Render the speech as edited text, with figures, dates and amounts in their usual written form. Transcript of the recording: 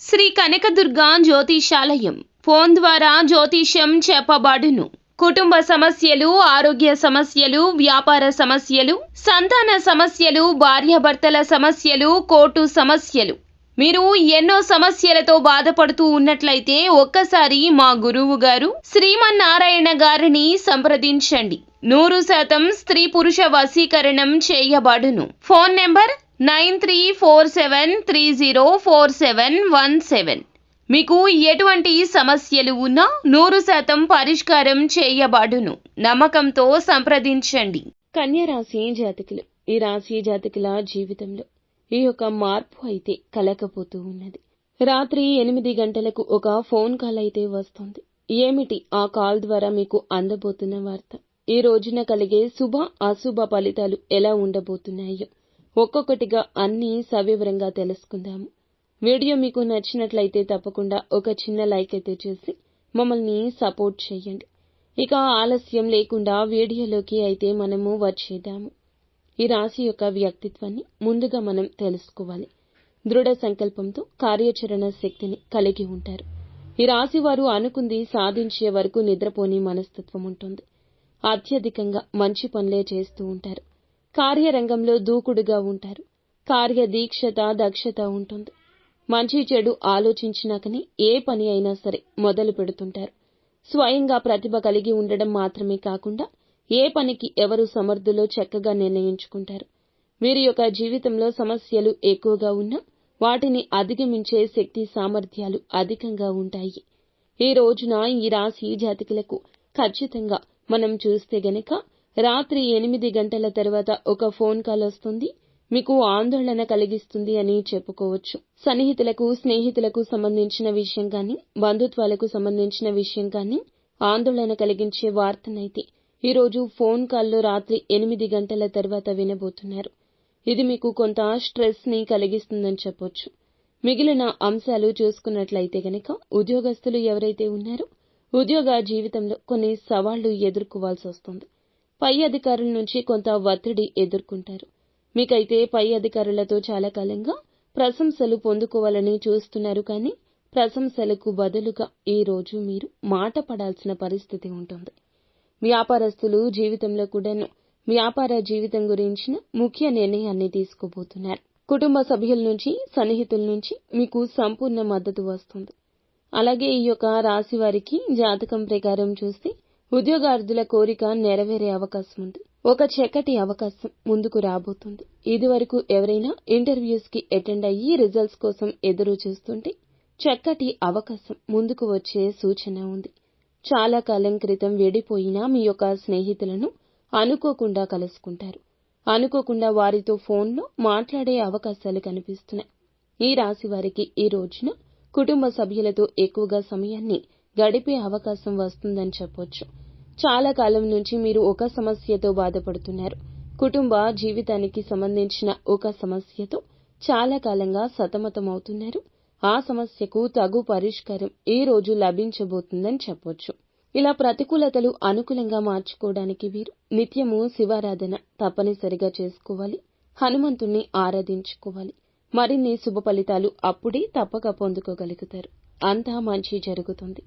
Shri Kanakadurga జ్యోతిషాలయం phone ద్వారా జ్యోతిష్యం చెప్పబడును. కుటుంబ సమస్యలు, ఆరోగ్య సమస్యలు, వ్యాపార సమస్యలు, సంతాన సమస్యలు, భార్యాభర్తల సమస్యలు, కోర్టు సమస్యలు. మీరు ఎన్నో సమస్యలతో బాధపడుతూ ఉన్నట్లయితే ఒక్కసారి మా గురువు గారు శ్రీమన్నారాయణ గారిని సంప్రదించండి. 100% స్త్రీ పురుష వశీకరణం చేయబడును. Phone number 9347304717. మీకు ఎటువంటి సమస్యలు ఉన్నా 100% పరిష్కారం చేయబడును. నమ్మకంతో సంప్రదించండి. కన్యా రాశి జాతకులు, ఈ రాశి జాతకుల జీవితంలో ఈ యొక్క మార్పు అయితే కలకపోతూ ఉన్నది. రాత్రి 8 గంటలకు ఒక ఫోన్ కాల్ అయితే వస్తుంది. ఏమిటి ఆ కాల్ ద్వారా మీకు అందబోతున్న వార్త? ఈ రోజున కలిగే శుభ అశుభ ఫలితాలు ఎలా ఉండబోతున్నాయో ఒక్కొక్కటిగా అన్నీ సవివరంగా తెలుసుకుందాము. వీడియో మీకు నచ్చినట్లయితే తప్పకుండా ఒక చిన్న లైక్ అయితే చేసి మమ్మల్ని సపోర్ట్ చేయండి. ఇక ఆలస్యం లేకుండా వీడియోలోకి అయితే మనము వచ్చేద్దాము. ఈ రాశి యొక్క వ్యక్తిత్వాన్ని ముందుగా మనం తెలుసుకోవాలి. దృఢ సంకల్పంతో కార్యాచరణ శక్తిని కలిగి ఉంటారు. ఈ రాశి వారు అనుకుంది సాధించే వరకు నిద్రపోని మనస్తత్వం ఉంటుంది. అత్యధికంగా మంచి పనులే చేస్తూ ఉంటారు. కార్యరంగంలో దూకుడుగా ఉంటారు. కార్యదీక్షత, దక్షత ఉంటుంది. మంచి చెడు ఆలోచించినాకనే ఏ పని అయినా సరే మొదలు పెడుతుంటారు. స్వయంగా ప్రతిభ కలిగి ఉండడం మాత్రమే కాకుండా ఏ పనికి ఎవరు సమర్థులో చక్కగా నిర్ణయించుకుంటారు. వీరి యొక్క జీవితంలో సమస్యలు ఎక్కువగా ఉన్నా వాటిని అధిగమించే శక్తి సామర్థ్యాలు అధికంగా ఉంటాయి. ఈ రోజున ఈ రాశి జాతకులకు ఖచ్చితంగా మనం చూస్తే గనక రాత్రి 8 గంటల తర్వాత ఒక ఫోన్ కాల్ వస్తుంది. మీకు ఆందోళన కలిగిస్తుంది అని చెప్పుకోవచ్చు. సన్నిహితులకు, స్నేహితులకు సంబంధించిన విషయం కానీ, బంధుత్వాలకు సంబంధించిన విషయం కానీ ఆందోళన కలిగించే వార్తనైతే ఈరోజు ఫోన్ కాల్లో రాత్రి 8 గంటల తర్వాత వినబోతున్నారు. ఇది మీకు కొంత స్ట్రెస్ ని కలిగిస్తుందని చెప్పొచ్చు. మిగిలిన అంశాలు చూసుకున్నట్లయితే గనక ఉద్యోగస్తులు ఎవరైతే ఉన్నారో ఉద్యోగ జీవితంలో కొన్ని సవాళ్లు ఎదుర్కోవాల్సి వస్తుంది. పై అధికారుల నుంచి కొంత ఒత్తిడి ఎదుర్కొంటారు. మీకైతే పై అధికారులతో చాలా కాలంగా ప్రశంసలు పొందుకోవాలని చూస్తున్నారు, కానీ ప్రశంసలకు బదులుగా ఈ రోజు మీరు మాట పడాల్సిన పరిస్థితి ఉంటుంది. వ్యాపారస్తులు జీవితంలో కూడాను వ్యాపార జీవితం గురించిన ముఖ్య నిర్ణయాన్ని తీసుకోబోతున్నారు. కుటుంబ సభ్యుల నుంచి, సన్నిహితుల నుంచి మీకు సంపూర్ణ మద్దతు వస్తుంది. అలాగే ఈ యొక్క రాశి వారికి జాతకం ప్రకారం చూస్తే ఉద్యోగార్థుల కోరిక నెరవేరే అవకాశం ఉంది. ఒక చక్కటి అవకాశం ముందుకు రాబోతుంది. ఇదివరకు ఎవరైనా ఇంటర్వ్యూస్ కి అటెండ్ అయ్యి రిజల్ట్స్ కోసం ఎదురు చూస్తుంటే చక్కటి అవకాశం ముందుకు వచ్చే సూచన ఉంది. చాలా కాలం క్రితం విడిపోయిన మీ యొక్క స్నేహితులను అనుకోకుండా కలుసుకుంటారు. అనుకోకుండా వారితో ఫోన్లో మాట్లాడే అవకాశాలు కనిపిస్తున్నాయి. ఈ రాశి వారికి ఈ రోజున కుటుంబ సభ్యులతో ఎక్కువగా సమయాన్ని గడిపే అవకాశం వస్తుందని చెప్పొచ్చు. చాలా కాలం నుంచి మీరు ఒక సమస్యతో బాధపడుతున్నారు. కుటుంబ జీవితానికి సంబంధించిన ఒక సమస్యతో చాలా కాలంగా సతమతమవుతున్నారు. ఆ సమస్యకు తగు పరిష్కారం ఈ రోజు లభించబోతుందని చెప్పొచ్చు. ఇలా ప్రతికూలతలు అనుకూలంగా మార్చుకోవడానికి వీరు నిత్యము శివారాధన తప్పనిసరిగా చేసుకోవాలి. హనుమంతుణ్ణి ఆరాధించుకోవాలి. మరిన్ని శుభ ఫలితాలు అప్పుడే తప్పక పొందుకోగలుగుతారు. అంతా మంచి జరుగుతుంది.